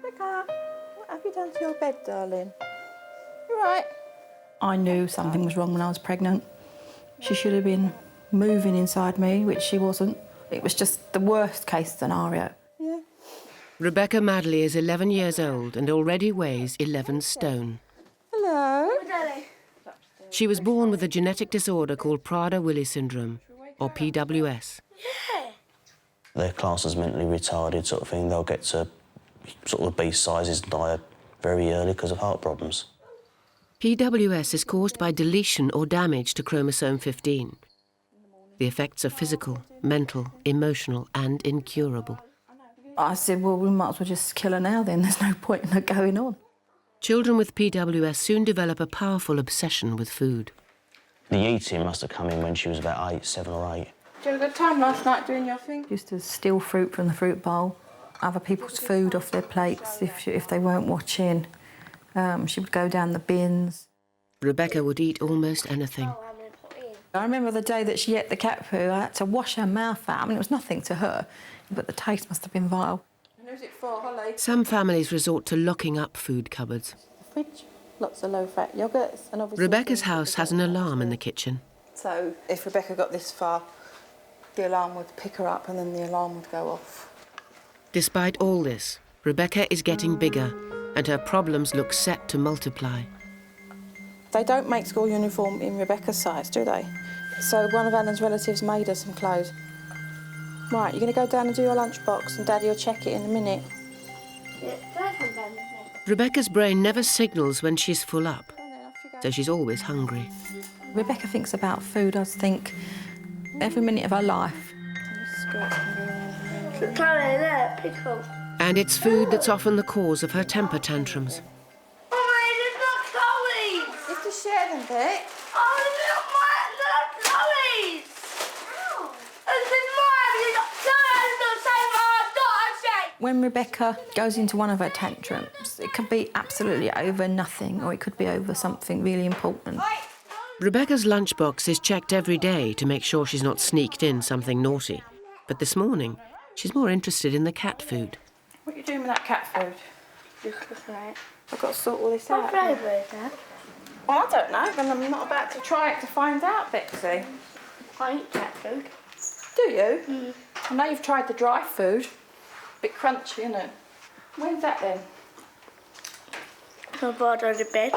Rebecca, what have you done to your bed, darling? You right? I knew something was wrong when I was pregnant. She should have been moving inside me, which she wasn't. It was just the worst case scenario. Yeah. Rebecca Madley is 11 years old and already weighs 11 stone. Hello. She was born with a genetic disorder called Prader-Willi syndrome, or PWS. They're classed as mentally retarded sort of thing. They'll get to sort of the beast sizes and die very early because of heart problems. PWS is caused by deletion or damage to chromosome 15. The effects are physical, mental, emotional and incurable. I said, well, we might as well just kill her now then. There's no point in her going on. Children with PWS soon develop a powerful obsession with food. The eating must have come in when she was about 8, 7 or 8. Did you have a good time last night doing your thing? Used to steal fruit from the fruit bowl, other people's food off their plates if they weren't watching. She would go down the bins. Rebecca would eat almost anything. I remember the day that she ate the cat poo, I had to wash her mouth out. I mean, it was nothing to her, but the taste must have been vile. And who's it for, Holly? Some families resort to locking up food cupboards. Fridge, lots of low-fat yoghurts and obviously... Rebecca's house has an alarm in the kitchen. So if Rebecca got this far, the alarm would pick her up and then the alarm would go off. Despite all this, Rebecca is getting bigger and her problems look set to multiply. They don't make school uniform in Rebecca's size, do they? So one of Alan's relatives made her some clothes. Right, you're going to go down and do your lunchbox and Daddy will check it in a minute. Rebecca's brain never signals when she's full up, so she's always hungry. Rebecca thinks about food, I think, every minute of her life. And it's food that's often the cause of her temper tantrums. You have to share them, Vic. When Rebecca goes into one of her tantrums, it can be absolutely over nothing, or it could be over something really important. Rebecca's lunchbox is checked every day to make sure she's not sneaked in something naughty. But this morning, she's more interested in the cat food. What are you doing with that cat food? Just looking at it. I've got to sort all this out. What flavour is that? Well, I don't know, and I'm not about to try it to find out, Betsy. I eat cat food. Do you? I know you've tried the dry food. Bit crunchy, isn't it? When's that then? I'm bored on the bed.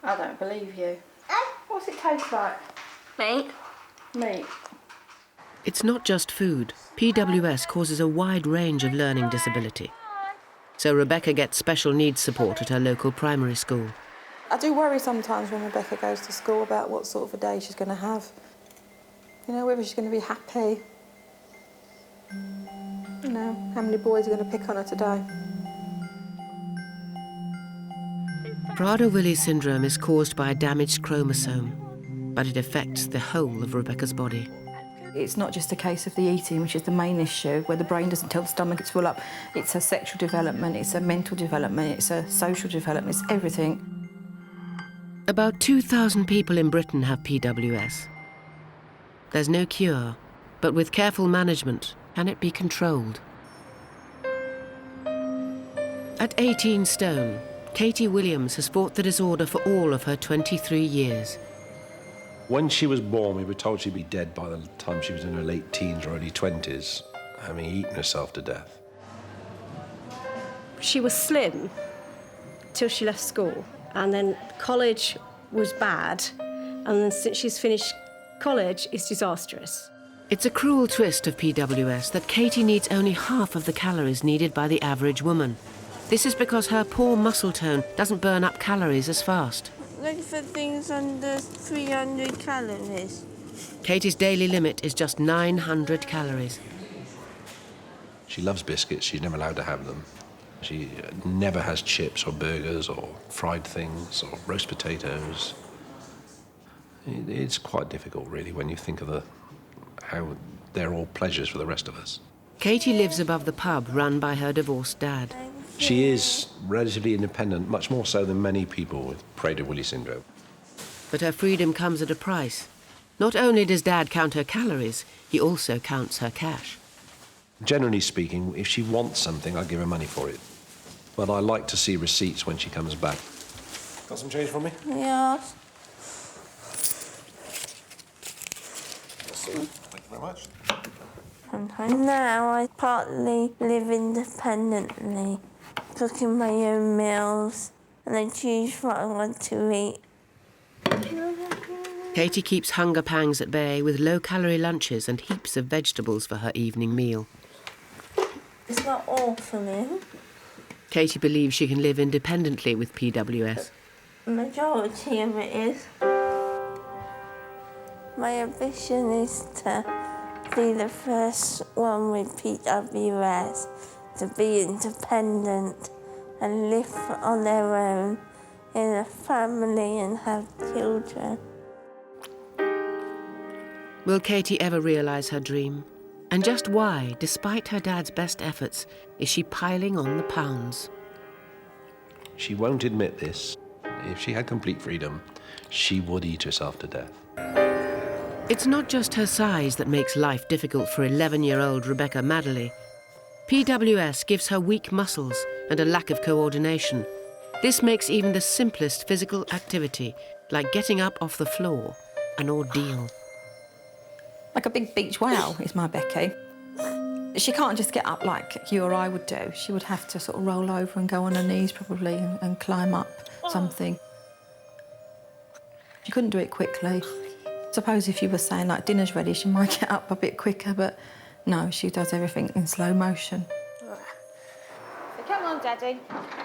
I don't believe you. What's it taste like? Meat. Meat. It's not just food. PWS causes a wide range of learning disability. So Rebecca gets special needs support at her local primary school. I do worry sometimes when Rebecca goes to school about what sort of a day she's going to have. You know, whether she's going to be happy. You know, how many boys are going to pick on her today? Prader-Willi syndrome is caused by a damaged chromosome, but it affects the whole of Rebecca's body. It's not just a case of the eating, which is the main issue, where the brain doesn't tell the stomach it's full up. It's her sexual development, it's her mental development, it's her social development, it's everything. About 2,000 people in Britain have PWS. There's no cure, but with careful management, can it be controlled? At 18 stone, Katie Williams has fought the disorder for all of her 23 years. When she was born, we were told she'd be dead by the time she was in her late teens or early 20s, having eaten herself to death. She was slim till she left school, and then college was bad, and then since she's finished college, it's disastrous. It's a cruel twist of PWS that Katie needs only half of the calories needed by the average woman. This is because her poor muscle tone doesn't burn up calories as fast. Look for things under 300 calories. Katie's daily limit is just 900 calories. She loves biscuits. She's never allowed to have them. She never has chips or burgers or fried things or roast potatoes. It's quite difficult, really, when you think of how they're all pleasures for the rest of us. Katie lives above the pub run by her divorced dad. She is relatively independent, much more so than many people with Prader-Willi syndrome. But her freedom comes at a price. Not only does Dad count her calories, he also counts her cash. Generally speaking, if she wants something, I give her money for it. But I like to see receipts when she comes back. Got some change for me? Yes. Thank you very much. And now I partly live independently, cooking my own meals, and I choose what I want to eat. Katie keeps hunger pangs at bay with low-calorie lunches and heaps of vegetables for her evening meal. It's not all for me. Katie believes she can live independently with PWS. The majority of it is. My ambition is to be the first one with PWS to be independent and live on their own in a family and have children. Will Katie ever realise her dream? And just why, despite her dad's best efforts, is she piling on the pounds? She won't admit this. If she had complete freedom, she would eat herself to death. It's not just her size that makes life difficult for 11-year-old Rebecca Madeley. PWS gives her weak muscles and a lack of coordination. This makes even the simplest physical activity, like getting up off the floor, an ordeal. Like a big beach whale is my Becky. She can't just get up like you or I would do. She would have to sort of roll over and go on her knees probably and climb up something. She couldn't do it quickly. Suppose if you were saying like dinner's ready, she might get up a bit quicker, but no, she does everything in slow motion. Come on, Daddy.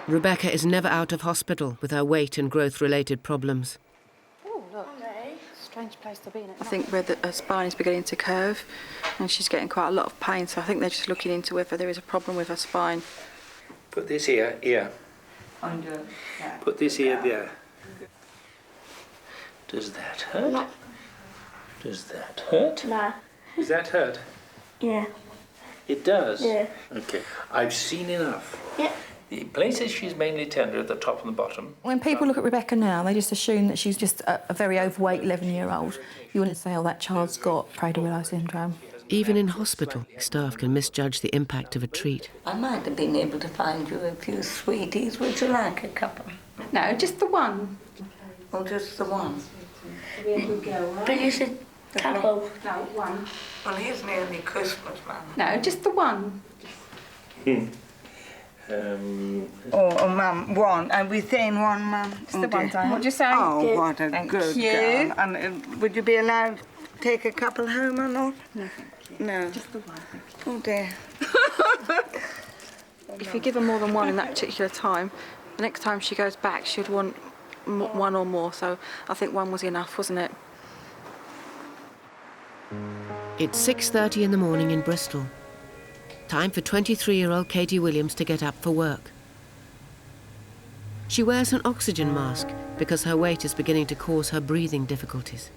Rebecca is never out of hospital with her weight and growth-related problems. Oh, look. Strange place to be in. I think where her spine is beginning to curve and she's getting quite a lot of pain, so I think they're just looking into whether there is a problem with her spine. Put this here. Under, yeah. Put this here, there. Does that hurt? No. Does that hurt? No. Does that hurt? Yeah. It does? Yeah. Okay. I've seen enough. Yeah. The places she's mainly tender at the top and the bottom. When people look at Rebecca now, they just assume that she's just a very overweight 11-year-old. You wouldn't say, oh, that child's got Prader-Willi syndrome. Even in hospital, staff can misjudge the impact of a treat. I might have been able to find you a few sweeties. Would you like a couple? No, just the one. Or just the one? But you said couple. No, one. Well, here's nearly Christmas, Mum. No, just the one. Oh, Mum, one. Are we saying one, Mum? It's the one, Diane. What'd you say? Oh, what a Thank good you. girl. And would you be allowed to take a couple home or not? No, thank you. No. Just the one. Oh, dear. If you give her more than one in that particular time, the next time she goes back, she'd want one or more. So I think one was enough, wasn't it? It's 6:30 in the morning in Bristol. Time for 23-year-old Katie Williams to get up for work. She wears an oxygen mask because her weight is beginning to cause her breathing difficulties.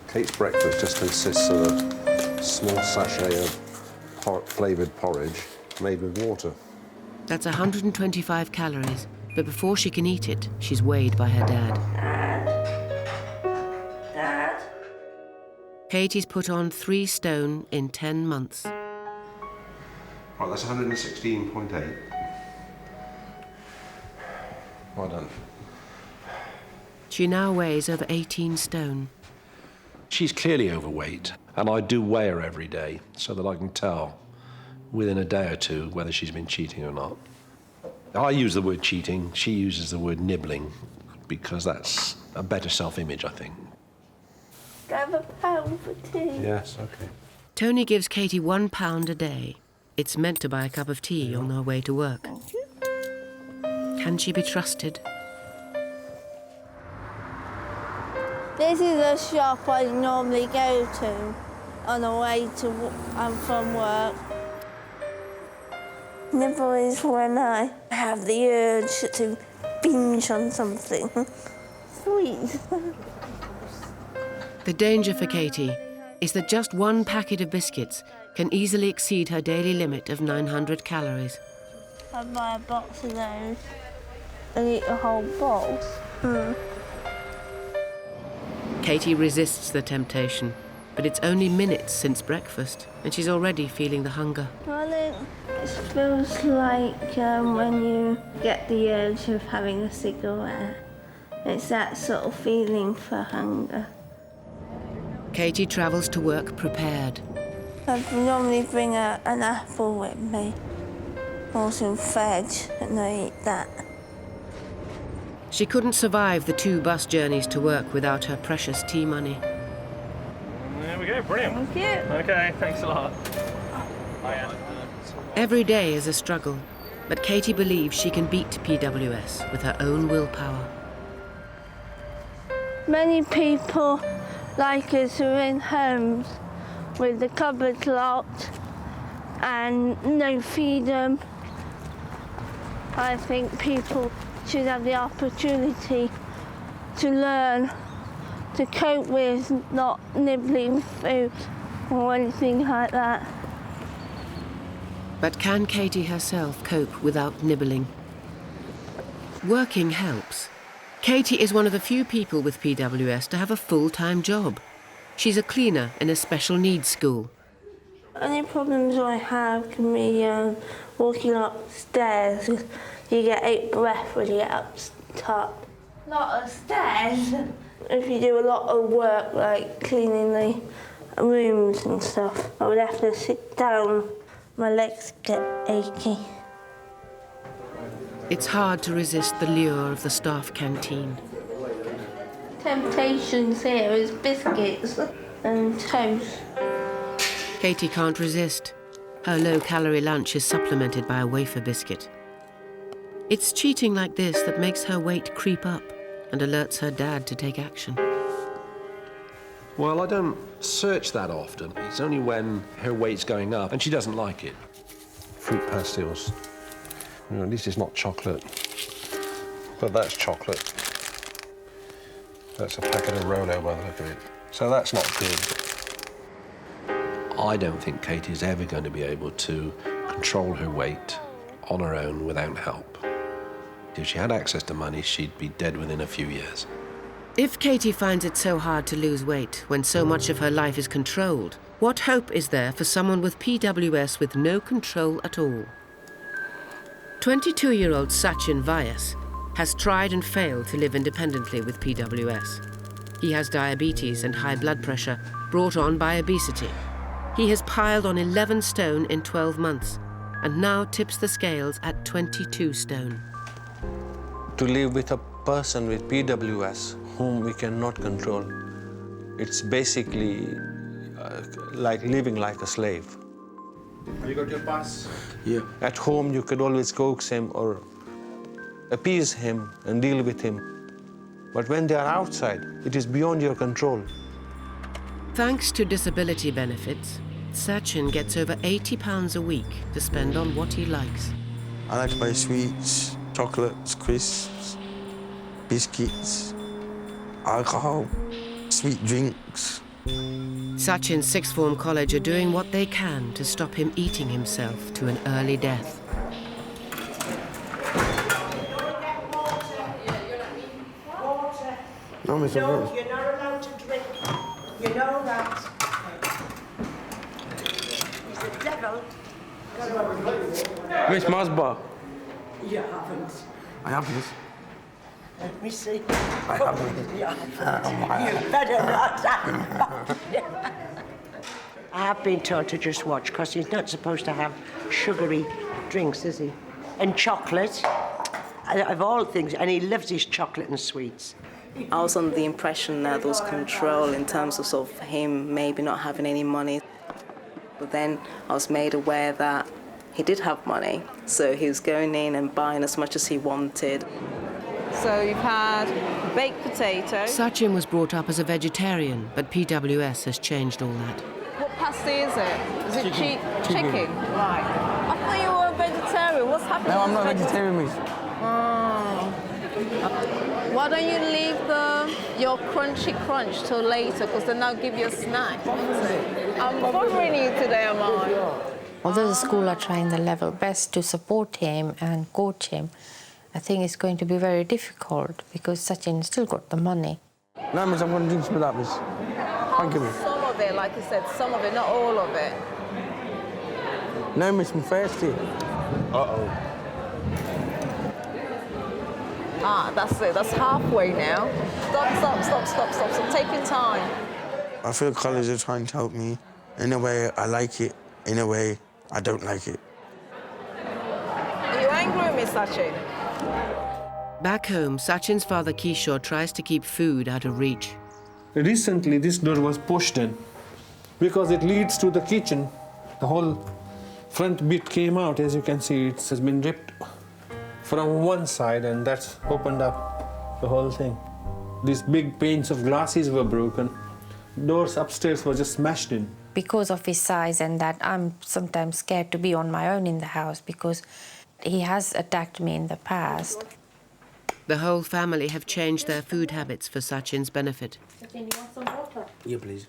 Kate's breakfast just consists of a small sachet of flavoured porridge made with water. That's 125 calories, but before she can eat it, she's weighed by her dad. Dad? Katie's put on 3 stone in 10 months. Right, that's 116.8. Well done. She now weighs over 18 stone. She's clearly overweight, and I do weigh her every day so that I can tell within a day or two whether she's been cheating or not. I use the word cheating, she uses the word nibbling, because that's a better self-image, I think. Grab a pound for tea. Yes, okay. Tony gives Katie £1 a day. It's meant to buy a cup of tea on her way to work. Can she be trusted? This is a shop I normally go to on the way to and from work. Nibble is when I have the urge to binge on something sweet. The danger for Katie is that just one packet of biscuits can easily exceed her daily limit of 900 calories. I buy a box of those and eat a whole box. Katie resists the temptation, but it's only minutes since breakfast, and she's already feeling the hunger. Well, it feels like when you get the urge of having a cigarette. It's that sort of feeling for hunger. Katie travels to work prepared. I normally bring an apple with me, or some veg, and I eat that. She couldn't survive the 2 bus journeys to work without her precious tea money. There we go, brilliant. Thank you. Okay, thanks a lot. Every day is a struggle, but Katie believes she can beat PWS with her own willpower. Many people like us who are in homes with the cupboards locked and no freedom. I think people should have the opportunity to learn to cope with not nibbling food or anything like that. But can Katie herself cope without nibbling? Working helps. Katie is one of the few people with PWS to have a full-time job. She's a cleaner in a special needs school. Any problems I have can be walking upstairs. You get out breath when you get up top. Not upstairs. If you do a lot of work, like cleaning the rooms and stuff, I would have to sit down. My legs get achy. It's hard to resist the lure of the staff canteen. Temptations here is biscuits and toast. Katie can't resist. Her low-calorie lunch is supplemented by a wafer biscuit. It's cheating like this that makes her weight creep up and alerts her dad to take action. Well, I don't search that often. It's only when her weight's going up and she doesn't like it. Fruit pastilles. You know, at least it's not chocolate. But that's chocolate. That's a packet of Rolo by the look of it. So that's not good. I don't think Katie's ever going to be able to control her weight on her own without help. If she had access to money, she'd be dead within a few years. If Katie finds it so hard to lose weight when so much of her life is controlled, what hope is there for someone with PWS with no control at all? 22-year-old Sachin Vyas has tried and failed to live independently with PWS. He has diabetes and high blood pressure brought on by obesity. He has piled on 11 stone in 12 months and now tips the scales at 22 stone. To live with a person with PWS whom we cannot control, it's basically like living like a slave. You got your pass? Yeah. At home, you could always coax him or appease him and deal with him. But when they are outside, it is beyond your control. Thanks to disability benefits, Sachin gets over £80 a week to spend on what he likes. I like to buy sweets, chocolates, crisps, biscuits, alcohol, sweet drinks. Sachin's sixth form college are doing what they can to stop him eating himself to an early death. No, Mr. No, you're not allowed to drink. You know that. He's the devil. Miss Masba. You haven't. I haven't. Let me see. I haven't. You haven't. You better not. I have been told to just watch, because he's not supposed to have sugary drinks, is he? And chocolate, of all things, and he loves his chocolate and sweets. I was under the impression that there was control in terms of sort of him maybe not having any money. But then I was made aware that he did have money, so he was going in and buying as much as he wanted. So you've had baked potato. Sachin was brought up as a vegetarian, but PWS has changed all that. What pasta is it? Is it chicken? Right. I thought you were a vegetarian. What's happening? No, I'm not vegetarian, miss. Oh. Why don't you leave your crunchy crunch till later, because then I'll give you a snack. I'm bothering you today, am I? Although the school are trying their level best to support him and coach him, I think it's going to be very difficult because Sachin still got the money. No, miss, I'm going to drink some of that, miss. Thank you, miss. Some of it, like like I said, some of it, not all of it. No, Miss me thirsty. Uh-oh. Ah, that's it. That's halfway now. Stop. Take your time. I feel college is trying to help me. In a way, I like it. In a way, I don't like it. Are you angry with me, Sachin? Back home, Sachin's father Kishore tries to keep food out of reach. Recently, this door was pushed in because it leads to the kitchen. The whole front bit came out. As you can see, it has been ripped from one side, and that's opened up the whole thing. These big panes of glasses were broken. Doors upstairs were just smashed in. Because of his size and that, I'm sometimes scared to be on my own in the house because he has attacked me in the past. The whole family have changed their food habits for Sachin's benefit. You want some water? Yeah, please.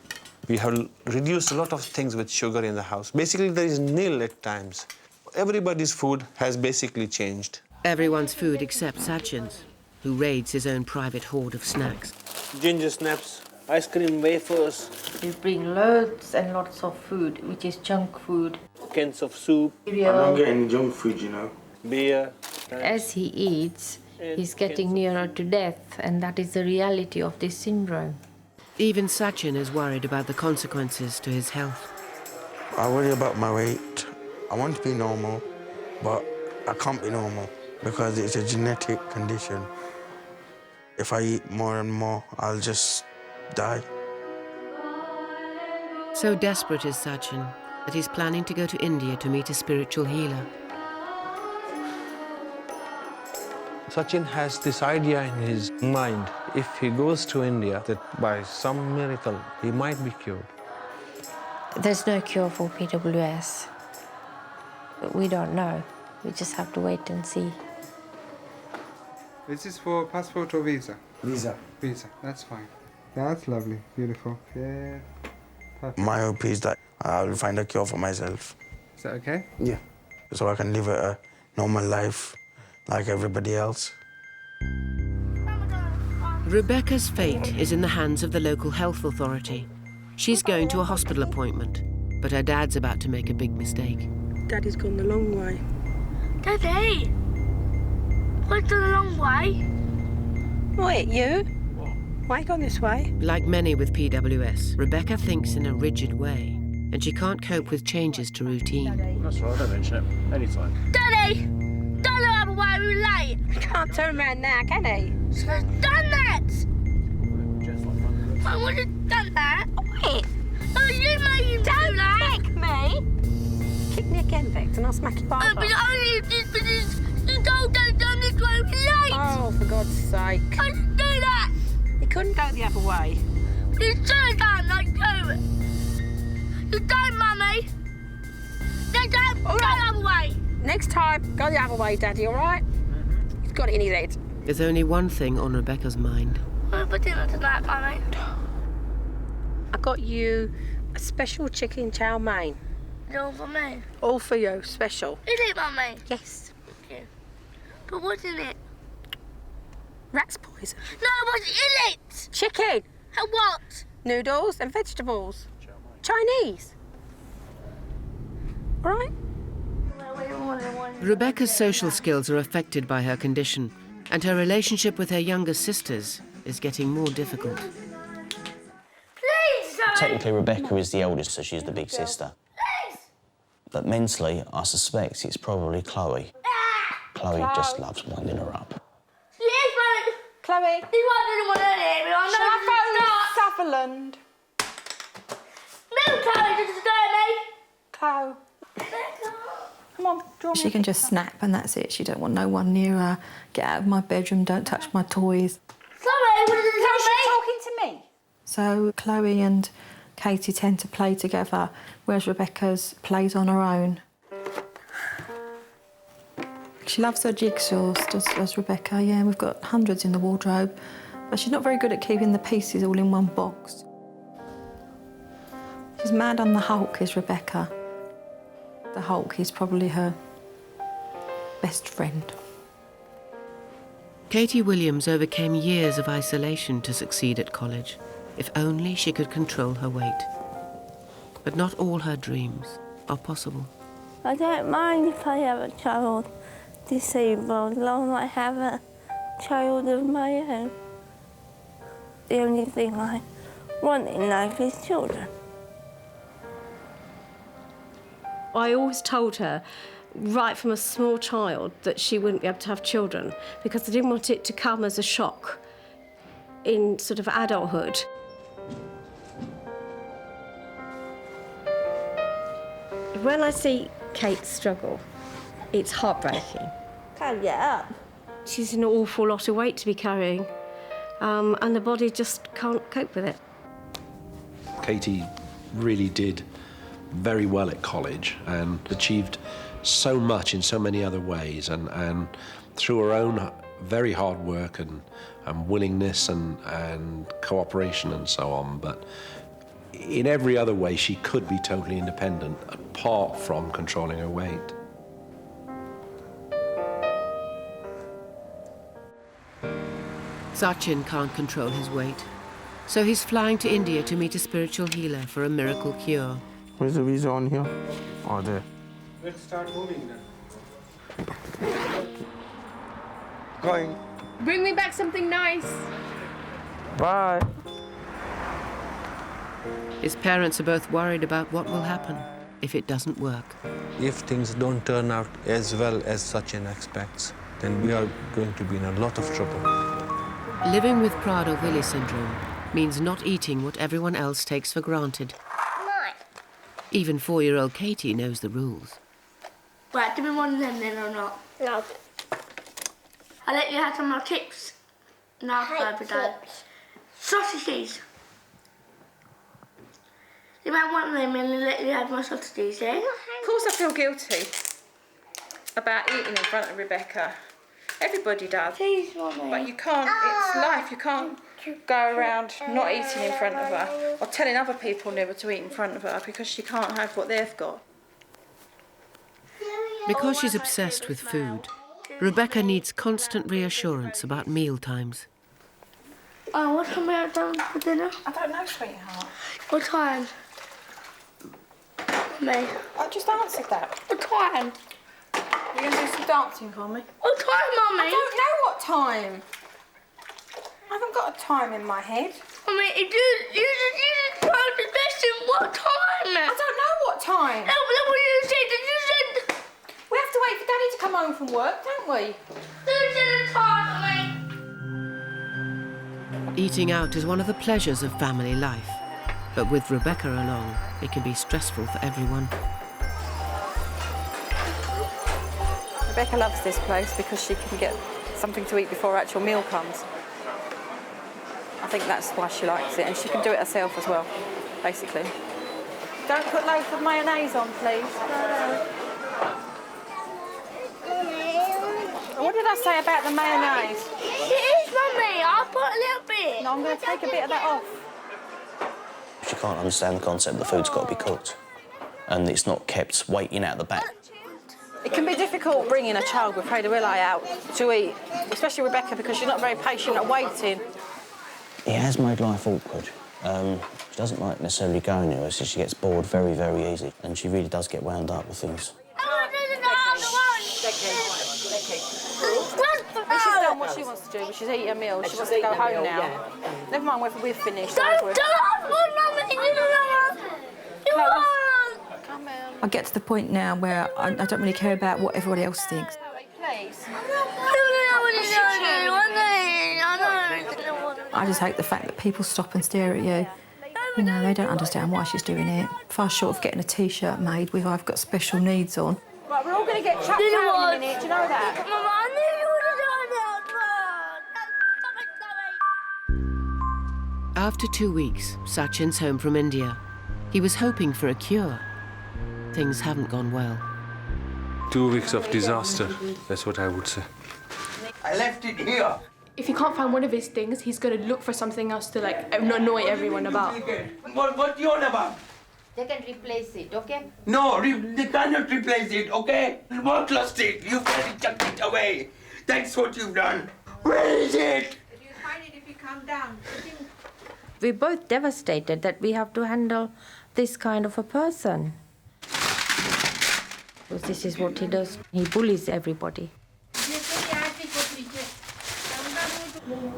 We have reduced a lot of things with sugar in the house. Basically, there is nil at times. Everybody's food has basically changed. Everyone's food except Sachin's, who raids his own private hoard of snacks. Ginger snaps, ice cream wafers. We bring loads and lots of food, which is junk food. Cans of soup. I'm not getting junk food, you know. Beer. As he eats, he's getting nearer to death, and that is the reality of this syndrome. Even Sachin is worried about the consequences to his health. I worry about my weight. I want to be normal, but I can't be normal because it's a genetic condition. If I eat more and more, I'll just die. So desperate is Sachin that he's planning to go to India to meet a spiritual healer. Sachin has this idea in his mind. If he goes to India, that by some miracle, he might be cured. There's no cure for PWS. But we don't know. We just have to wait and see. This is for passport or visa? Visa. Visa, that's fine. That's lovely, beautiful. Yeah, perfect. My hope is that I'll find a cure for myself. Is that okay? Yeah. So I can live a normal life like everybody else. Rebecca's fate is in the hands of the local health authority. She's going to a hospital appointment, but her dad's about to make a big mistake. Daddy's gone the long way. Daddy! What's the long way? Wait, you? Why you gone this way? Like many with PWS, Rebecca thinks in a rigid way, and she can't cope with changes to routine. That's right, don't mention it. Anytime. Daddy! Don't know how why we're late. He can't turn around now, can he? He's done that! I would have done that. Wait! No, you made him do that! Kick me! Kick me again, Victor, and I'll smack you right But only if you told Daddy done this way, we're late! Oh, for God's sake. I didn't do that! You couldn't go the other way. You should have done like you. You don't, Mummy. Next time, go the other way. Next time, go the other way, Daddy, all right? He's got it in his head. There's only one thing on Rebecca's mind. What for dinner tonight, Mummy? I got you a special chicken chow mein. It's all for me. All for you, special. Is it, Mummy? Yes. Thank you. But what's in it? Rat's poison. No, what's in it? Chicken. And what? Noodles and vegetables. Chinese. All right? Rebecca's social skills are affected by her condition, and her relationship with her younger sisters is getting more difficult. Please, Zoe. Technically, Rebecca is the eldest, so she's the big sister. Please. But mentally, I suspect it's probably Chloe. Chloe just loves winding her up. Yes, Mummy. Chloe. This one didn't want to hear me. I know Sutherland. No, Chloe, just disturb me. Chloe. Come on, draw me. She can just snap and that's it. She don't want no one near her. Get out of my bedroom, don't touch my toys. Sorry, what did you tell me? Talking to me. So Chloe and Katie tend to play together, whereas Rebecca's plays on her own. She loves her jigsaws, does Rebecca, yeah. We've got hundreds in the wardrobe, but she's not very good at keeping the pieces all in one box. She's mad on the Hulk, is Rebecca. The Hulk is probably her best friend. Katie Williams overcame years of isolation to succeed at college. If only she could control her weight. But not all her dreams are possible. I don't mind if I have a child disabled, as long as I have a child of my own. The only thing I want in life is children. I always told her, right from a small child, that she wouldn't be able to have children because I didn't want it to come as a shock in sort of adulthood. When I see Kate struggle, it's heartbreaking. Can't get up. She's an awful lot of weight to be carrying, and the body just can't cope with it. Katie really did very well at college and achieved so much in so many other ways, and through her own very hard work and willingness and cooperation and so on. But in every other way, she could be totally independent, apart from controlling her weight. Sachin can't control his weight, so he's flying to India to meet a spiritual healer for a miracle cure. Where's the visa on here? Oh, there. Let's start moving then. Going. Bring me back something nice. Bye. His parents are both worried about what will happen if it doesn't work. If things don't turn out as well as Sachin expects, then we are going to be in a lot of trouble. Living with Prader-Willi syndrome means not eating what everyone else takes for granted. Even 4-year-old Katie knows the rules. Right, do we want them then or not? No. I'll let you have some more chips. No, every day. Sausages. You might want them and I'll let you have more sausages, yeah? Of course I feel guilty about eating in front of Rebecca. Everybody does. Please, Mommy. But you can't, it's life, you can't go around not eating in front of her or telling other people never to eat in front of her because she can't have what they've got. Because she's obsessed with food, Rebecca needs constant reassurance about meal times. Oh, what time are you done for dinner? I don't know, sweetheart. What time? Mommy. I just answered that. What time? You're going to do some dancing for me? What time, Mommy? I don't know what time. I haven't got a time in my head. Mommy, you just told the question what time? I don't know what time. No, that's what you said. You said... We have to wait for Daddy to come home from work, don't we? You said a time, Mommy. Eating out is one of the pleasures of family life. But with Rebecca along, it can be stressful for everyone. Rebecca loves this place because she can get something to eat before her actual meal comes. I think that's why she likes it, and she can do it herself as well, basically. Don't put loads of mayonnaise on, please. What did I say about the mayonnaise? It is, Mummy. I'll put a little bit. No, I'm going to take a bit of that off. She can't understand the concept the food's got to be cooked and it's not kept waiting out the back. It can be difficult bringing a child with Prader-Willi out to eat, especially Rebecca, because she's not very patient at waiting. It has made life awkward. She doesn't like necessarily going anywhere, so she gets bored very, very easily, and she really does get wound up with things. She's done what she wants to do, she's eaten a meal, she wants to go home now. Yeah. Never mind whether we've finished. I get to the point now where I don't really care about what everybody else thinks. I just hate the fact that people stop and stare at you. You know, they don't understand why she's doing it. Far short of getting a T-shirt made with I've got special needs on. Right, we're all going to get chucked out in a minute, do you know that? After 2 weeks, Sachin's home from India. He was hoping for a cure. Things haven't gone well. 2 weeks of disaster, that's what I would say. I left it here. If he can't find one of his things, he's going to look for something else to, like, annoy everyone about. What you on about? They can replace it, okay? No, they cannot replace it, okay? Work lost it. You can chuck it away. That's what you've done. Where is it? You'll find it if you calm down. We're both devastated that we have to handle this kind of a person. Because this is what he does. He bullies everybody.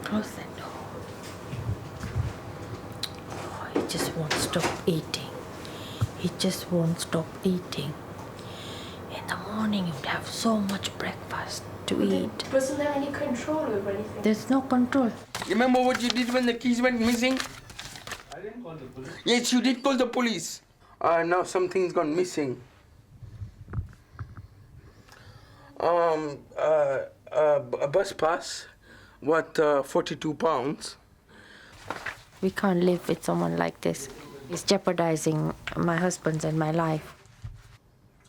Close that door. Oh, he just won't stop eating. He just won't stop eating. In the morning, you'd have so much breakfast to eat. Wasn't there any control over anything? There's no control. Remember what you did when the keys went missing? I didn't call the police. Yes, you did call the police. Now something's gone missing. A bus pass, worth £42. We can't live with someone like this. He's jeopardizing my husband's and my life.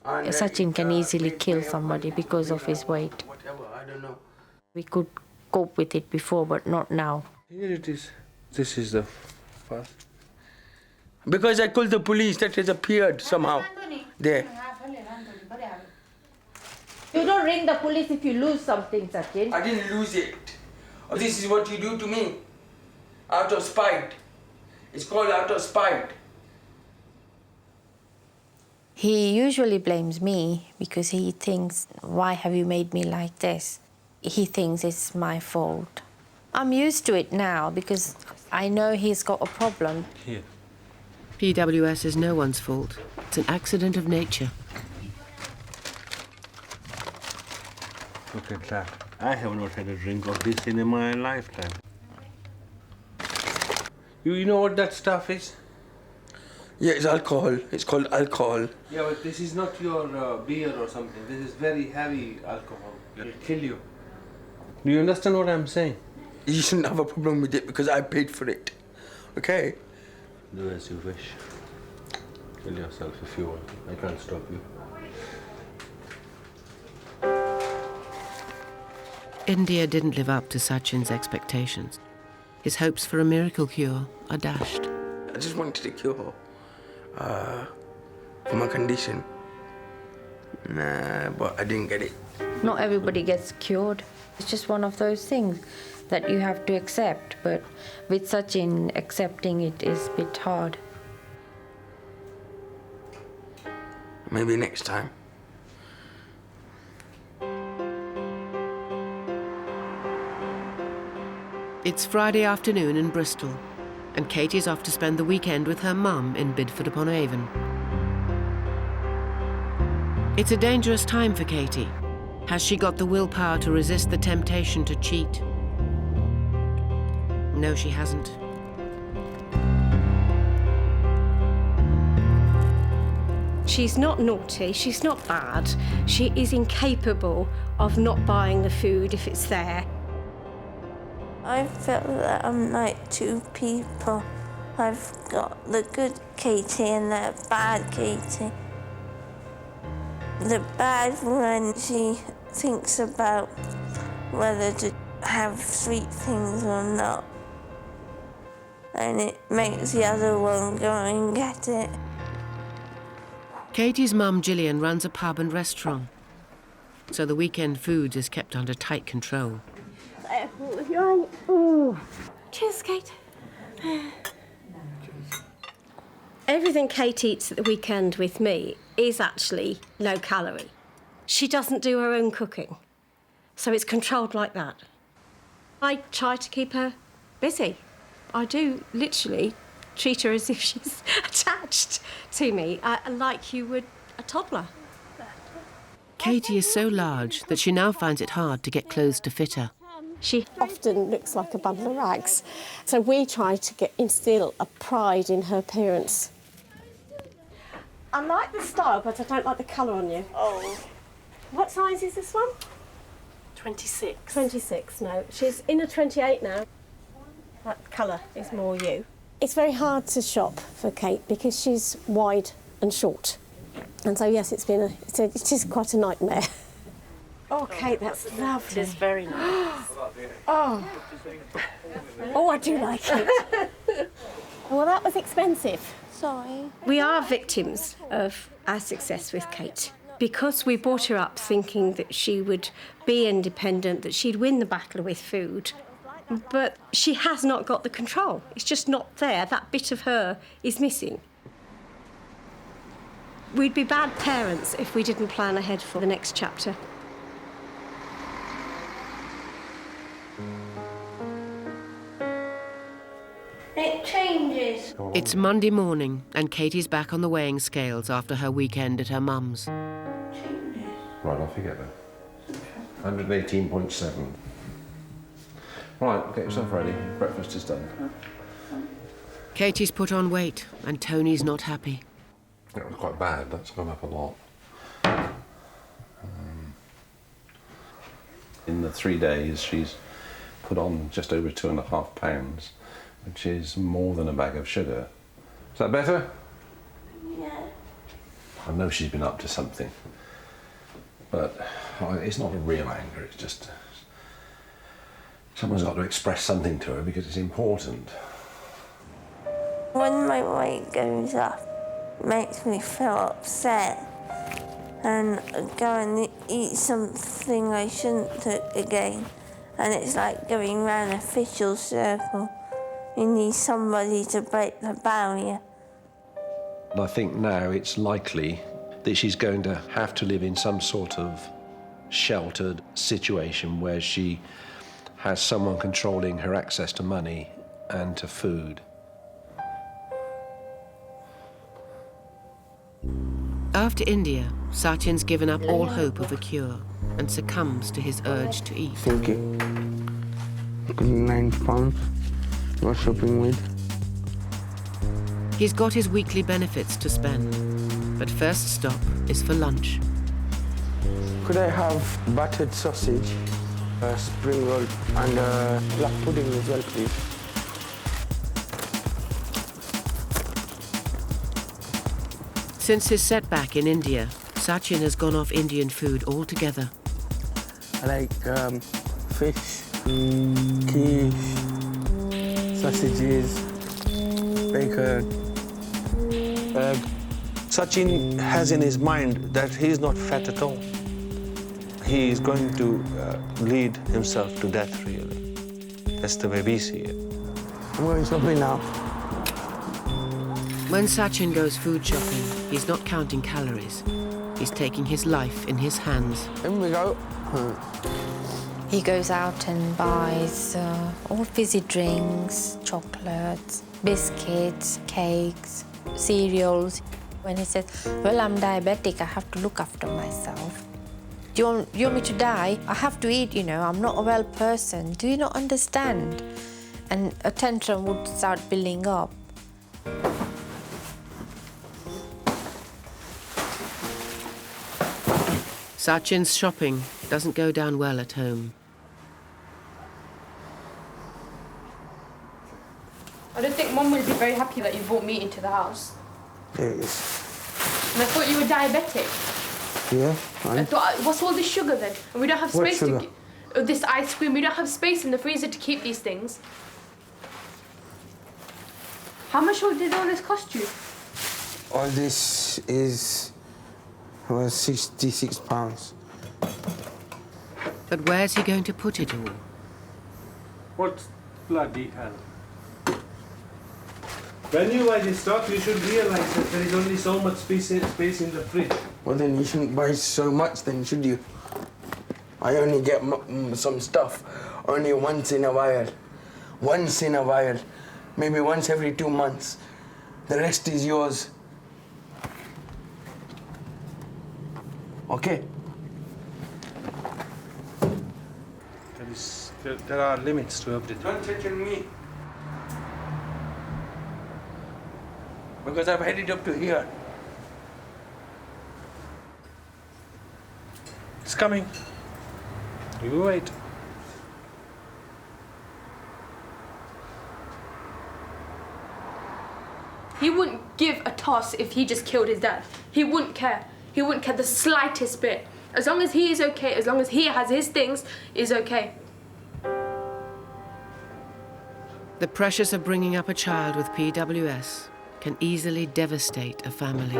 Sachin can easily kill somebody because of his weight. Whatever, I don't know. We could cope with it before, but not now. Here it is. This is the first. Because I called the police, that has appeared somehow there. You don't ring the police if you lose something, Sachin. I didn't lose it. Oh, this is what you do to me. Out of spite. It's called out of spite. He usually blames me because he thinks, why have you made me like this? He thinks it's my fault. I'm used to it now because I know he's got a problem. Here. PWS is no one's fault. It's an accident of nature. Look at that. I have not had a drink of this in my lifetime. You know what that stuff is? Yeah, it's alcohol. It's called alcohol. Yeah, but this is not your beer or something. This is very heavy alcohol. It'll kill you. Do you understand what I'm saying? You shouldn't have a problem with it because I paid for it. Okay? Do as you wish. Kill yourself if you want. I can't stop you. India didn't live up to Sachin's expectations. His hopes for a miracle cure are dashed. I just wanted a cure for my condition. Nah, but I didn't get it. Not everybody gets cured. It's just one of those things that you have to accept, but with Sachin, accepting it is a bit hard. Maybe next time. It's Friday afternoon in Bristol, and Katie's off to spend the weekend with her mum in Bidford-upon-Avon. It's a dangerous time for Katie. Has she got the willpower to resist the temptation to cheat? No, she hasn't. She's not naughty, she's not bad. She is incapable of not buying the food if it's there. I felt that I'm like two people. I've got the good Katie and the bad Katie. The bad one, she thinks about whether to have sweet things or not. And it makes the other one go and get it. Katie's mum, Gillian, runs a pub and restaurant, so the weekend food is kept under tight control. Oh. Cheers, Kate. Everything Kate eats at the weekend with me is actually low calorie. She doesn't do her own cooking, so it's controlled like that. I try to keep her busy. I do literally treat her as if she's attached to me, like you would a toddler. Katie is so large that she now finds it hard to get clothes to fit her. She often looks like a bundle of rags, so we try to instill a pride in her appearance. I like the style, but I don't like the colour on you. Oh. What size is this one? 26. 26, no. She's in a 28 now. That colour is more you. It's very hard to shop for Kate because she's wide and short. And so, yes, it is quite a nightmare. Oh, Kate, that's lovely. It is very nice. Oh, I do like it. Well, that was expensive. Sorry. We are victims of our success with Kate because we brought her up thinking that she would be independent, that she'd win the battle with food. But she has not got the control. It's just not there. That bit of her is missing. We'd be bad parents if we didn't plan ahead for the next chapter. It changes. It's Monday morning and Katie's back on the weighing scales after her weekend at her mum's. Right, off you get then. 118.7. Right, get yourself ready. Breakfast is done. Katie's put on weight and Tony's not happy. It was quite bad, that's gone up a lot. In the 3 days, she's put on just over 2.5 pounds, which is more than a bag of sugar. Is that better? Yeah. I know she's been up to something, but it's not a real anger, it's just someone's got to express something to her because it's important. When my weight goes up, it makes me feel upset and go and eat something I shouldn't do again. And it's like going round a vicious circle. You need somebody to break the barrier. I think now it's likely that she's going to have to live in some sort of sheltered situation where she has someone controlling her access to money and to food. After India, Sachin's given up all hope of a cure and succumbs to his urge to eat. Thank you. £9 for shopping with. He's got his weekly benefits to spend, but first stop is for lunch. Could I have buttered sausage, spring roll and black pudding as well, please? Since his setback in India, Sachin has gone off Indian food altogether. I like fish, quiche, sausages, bacon, egg. Sachin has in his mind that he is not fat at all. He is going to lead himself to death, really. That's the way we see it. I'm going shopping now. When Sachin goes food shopping, he's not counting calories. He's taking his life in his hands. Here we go. He goes out and buys all fizzy drinks, chocolates, biscuits, cakes, cereals. When he says, well, I'm diabetic, I have to look after myself. Do you want me to die? I have to eat, you know, I'm not a well person. Do you not understand? And a tantrum would start building up. Sachin's shopping doesn't go down well at home. I don't think Mum will be very happy that you brought meat into the house. Yes. And I thought you were diabetic. Yeah, I thought, what's all this sugar then? And we don't have What space sugar? to... This ice cream, we don't have space in the freezer to keep these things. How much did all this cost you? All this was £66. But where's he going to put it all? What bloody hell? When you buy this stuff, you should realize that there is only so much space in the fridge. Well, then you shouldn't buy so much, then, should you? I only get some stuff only once in a while. Once in a while. Maybe once every 2 months. The rest is yours. Okay? There are limits to everything. Don't touch on me. Because I've headed up to here. It's coming. You wait. He wouldn't give a toss if he just killed his dad. He wouldn't care. He wouldn't care the slightest bit. As long as he is okay, as long as he has his things, is okay. The pressures of bringing up a child with PWS can easily devastate a family.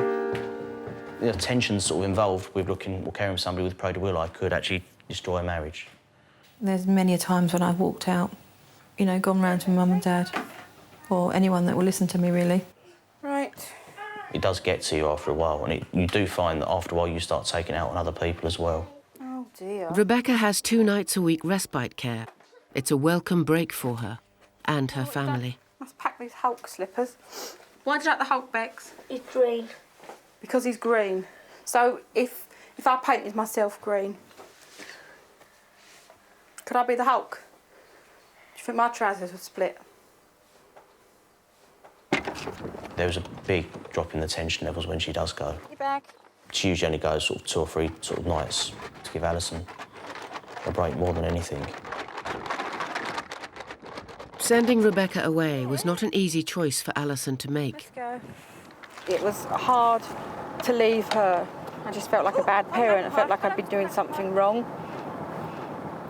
The tension sort of involved with looking or caring for somebody with Prader-Willi could actually destroy a marriage. There's many a times when I've walked out, you know, gone round to my mum and dad, or anyone that will listen to me, really. Right, It does get to you after a while, and you do find that after a while you start taking it out on other people as well. Oh dear. Rebecca has 2 nights a week respite care. It's a welcome break for her and her family. Let's pack these Hulk slippers. Why do you like the Hulk, Bex? He's green. Because he's green. So if I painted myself green, could I be the Hulk? Do you think my trousers would split? There was a big drop in the tension levels when she does go. You back? She usually only goes sort of 2 or 3 sort of nights to give Alison a break more than anything. Sending Rebecca away was not an easy choice for Alison to make. Let's go. It was hard to leave her. I just felt like a bad parent. I felt like I'd been doing something wrong.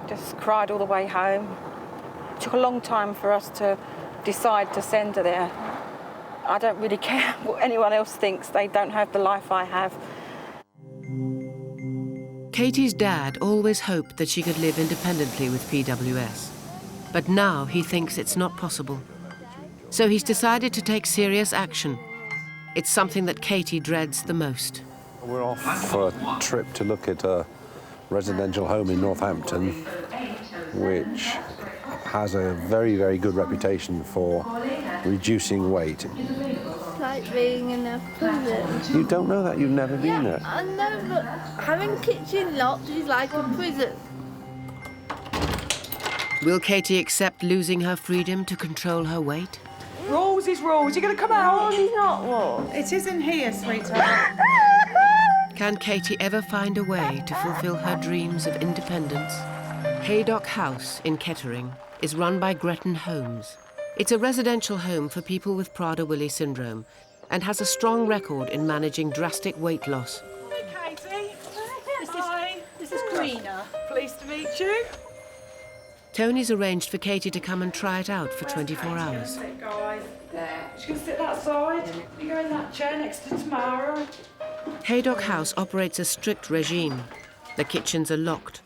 Just cried all the way home. It took a long time for us to decide to send her there. I don't really care what anyone else thinks. They don't have the life I have. Katie's dad always hoped that she could live independently with PWS. But now he thinks it's not possible. So he's decided to take serious action. It's something that Katie dreads the most. We're off for a trip to look at a residential home in Northampton, which has a very, very good reputation for reducing weight. It's like being in a prison. You don't know that, you've never been there. I know, but having kitchen locked is like a prison. Will Katie accept losing her freedom to control her weight? Rules is rules. You're going to come out. Rules is not rules. It isn't here, sweetheart. Can Katie ever find a way to fulfill her dreams of independence? Haydock House in Kettering is run by Gretton Holmes. It's a residential home for people with Prader-Willi syndrome and has a strong record in managing drastic weight loss. Hi, Katie. Hi. This is Karina. Pleased to meet you. Tony's arranged for Katie to come and try it out for 24 hours. She can sit that side. You go in that chair next to Tamara. Haydock House operates a strict regime. The kitchens are locked,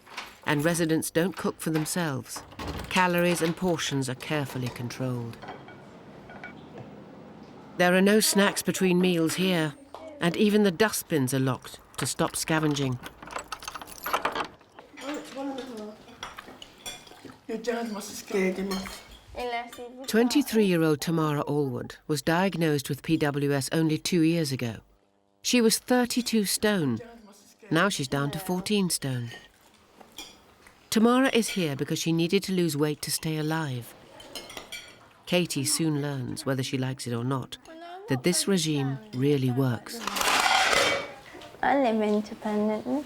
and residents don't cook for themselves. Calories and portions are carefully controlled. There are no snacks between meals here, and even the dustbins are locked to stop scavenging. Your dad must have scared him off. 23-year-old Tamara Allwood was diagnosed with PWS only 2 years ago. She was 32 stone. Now she's down to 14 stone. Tamara is here because she needed to lose weight to stay alive. Katie soon learns, whether she likes it or not, that this regime really works. I live independently.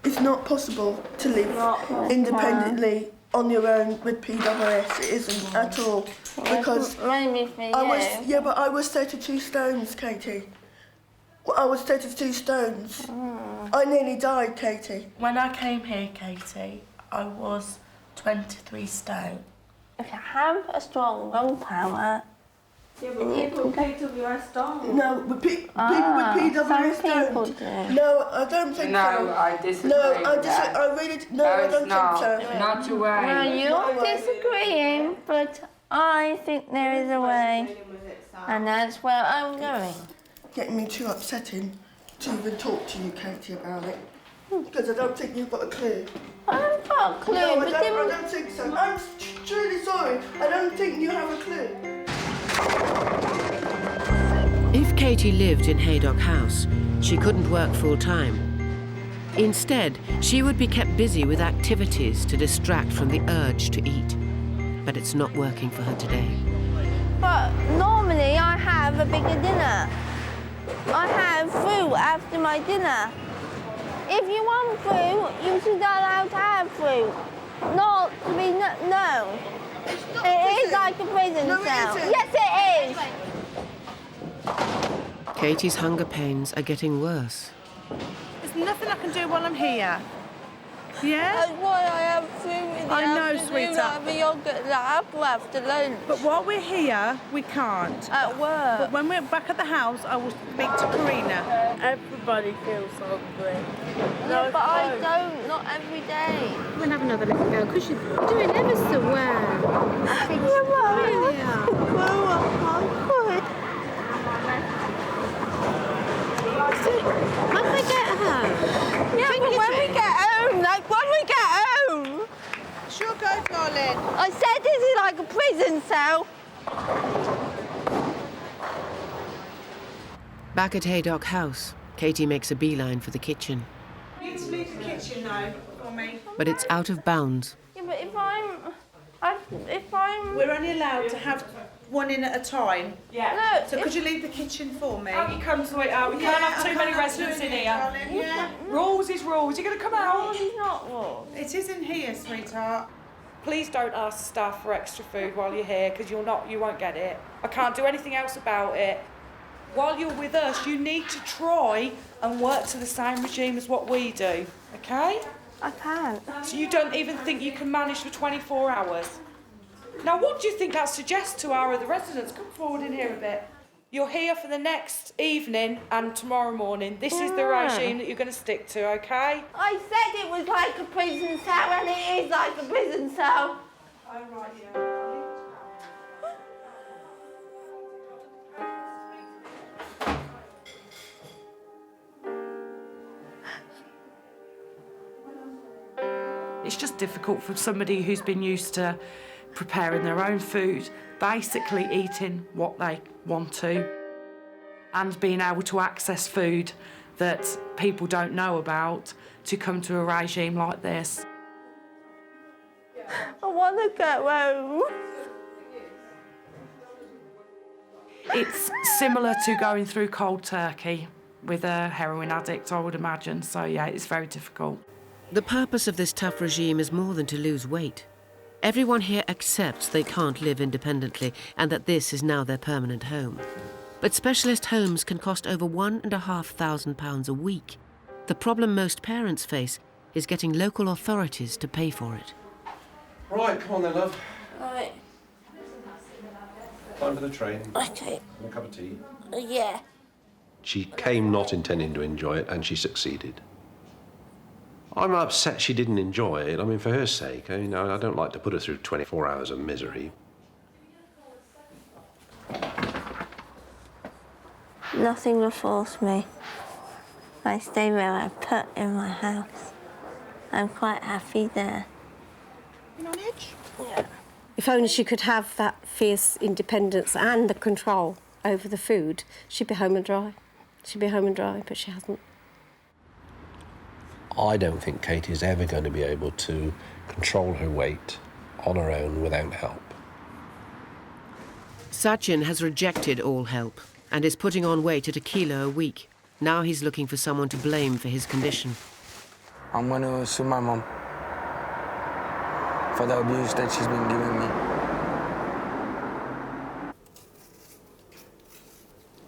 It's not possible to live independently on your own with PWS. It isn't at all. Because maybe for you. Yeah, but I was 32 stones, Katie. Well, I was 32 stones. I nearly died, Katie. When I came here, Katie, I was 23 stone. If you have a strong willpower, yeah, but people with PWS don't. No, but people with PWS don't. No, I don't think so. No, I disagree. No, I really no, I don't think so. Not a way. Well, you're disagreeing, but I think there is a way, and that's where I'm going. Getting me too upsetting to even talk to you, Katie, about it. Because I don't think you've got a clue. I've got a clue, no, but I don't think so. I'm truly sorry. I don't think you have a clue. If Katie lived in Haydock House, she couldn't work full-time. Instead, she would be kept busy with activities to distract from the urge to eat. But it's not working for her today. But normally I have a bigger dinner. I have fruit after my dinner. If you want fruit, you should allow to have fruit. Not to be known. It is like a prison cell. Yes, it is. Katie's hunger pains are getting worse. There's nothing I can do while I'm here. Yeah? That's why I have fruit in the I know, afternoon. sweetheart. I have a yogurt and apple after lunch. But while we're here, we can't. At work. But when we're back at the house, I will speak to Karina. Everybody feels hungry. No, but I don't. Not every day. I'm going to have another little go, because you're doing ever so well. I think you really are. When we get home. Yeah, but when we get home, like when we get home. Sure go, darling. I said this is like a prison cell. Back at Haydock House, Katie makes a beeline for the kitchen. You need to leave the kitchen now for me. But it's out of bounds. Yeah, but if I'm... We're only allowed to have one in at a time. Yeah. No, so could you leave the kitchen for me? Out you come, sweetheart. We can't have too many residents in here. Darling, yeah. Rules is rules. You're going to come out. Rules is not rules. It is in here, sweetheart. Please don't ask staff for extra food while you're here, because you won't get it. I can't do anything else about it. While you're with us, you need to try and work to the same regime as what we do, okay? I can't. So you don't even think you can manage for 24 hours? Now, what do you think that suggests to our other residents? Come forward in here a bit. You're here for the next evening and tomorrow morning. This is the regime that you're going to stick to, okay? I said it was like a prison cell, and it is like a prison cell. Oh, right, yeah. It's just difficult for somebody who's been used to preparing their own food, basically eating what they want to, and being able to access food that people don't know about, to come to a regime like this. I want to go home. It's similar to going through cold turkey with a heroin addict, I would imagine. So, yeah, it's very difficult. The purpose of this tough regime is more than to lose weight. Everyone here accepts they can't live independently and that this is now their permanent home. But specialist homes can cost over £1,500 a week. The problem most parents face is getting local authorities to pay for it. Right, come on then, love. Right. Time for the train. Okay. And a cup of tea. Yeah. She came not intending to enjoy it, and she succeeded. I'm upset she didn't enjoy it. I mean, for her sake, I don't like to put her through 24 hours of misery. Nothing will force me. I stay where I put in my house. I'm quite happy there. You on edge? Yeah. If only she could have that fierce independence and the control over the food, she'd be home and dry. She'd be home and dry, but she hasn't. I don't think Katie's ever going to be able to control her weight on her own without help. Sachin has rejected all help and is putting on weight at 1 kilo a week. Now he's looking for someone to blame for his condition. I'm going to sue my mum for the abuse that she's been giving me.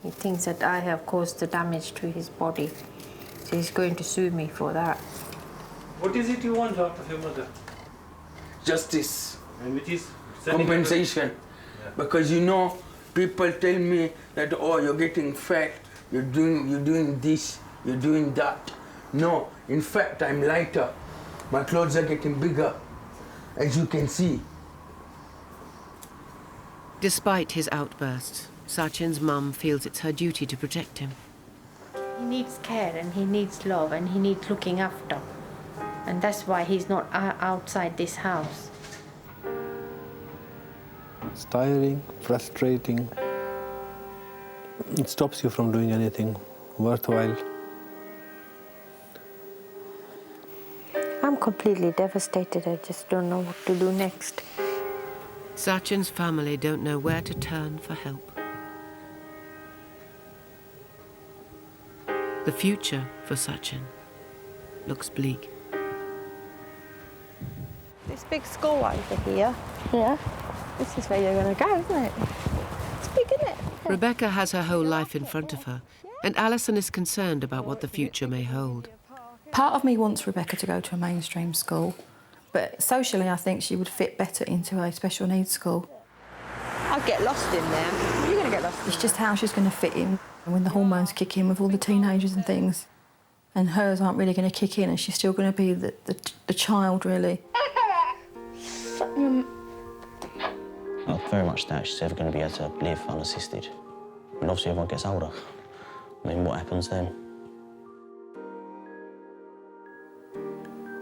He thinks that I have caused the damage to his body. So he's going to sue me for that. What is it you want out of your mother? Justice. And which is compensation. Yeah. Because people tell me that, oh, you're getting fat, you're doing this, you're doing that. No, in fact, I'm lighter. My clothes are getting bigger, as you can see. Despite his outbursts, Sachin's mum feels it's her duty to protect him. He needs care and he needs love and he needs looking after. And that's why he's not outside this house. It's tiring, frustrating. It stops you from doing anything worthwhile. I'm completely devastated. I just don't know what to do next. Sachin's family don't know where to turn for help. The future for Sachin looks bleak. This big school over here, this is where you're going to go, isn't it? It's big, isn't it? Rebecca has her whole life in front of her, and Alison is concerned about what the future may hold. Part of me wants Rebecca to go to a mainstream school, but socially I think she would fit better into a special needs school. I'd get lost in there. You're going to get lost in It's just how she's going to fit in when the hormones kick in with all the teenagers and things. And hers aren't really going to kick in and she's still going to be the child, really. I very much doubt she's ever going to be able to live unassisted. And obviously everyone gets older. I mean, what happens then?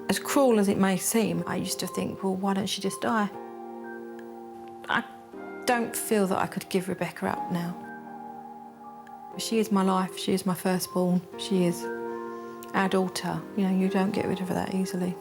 As cruel as it may seem, I used to think, well, why don't she just die? I don't feel that I could give Rebecca up now. She is my life, she is my firstborn, she is our daughter. You know, you don't get rid of her that easily.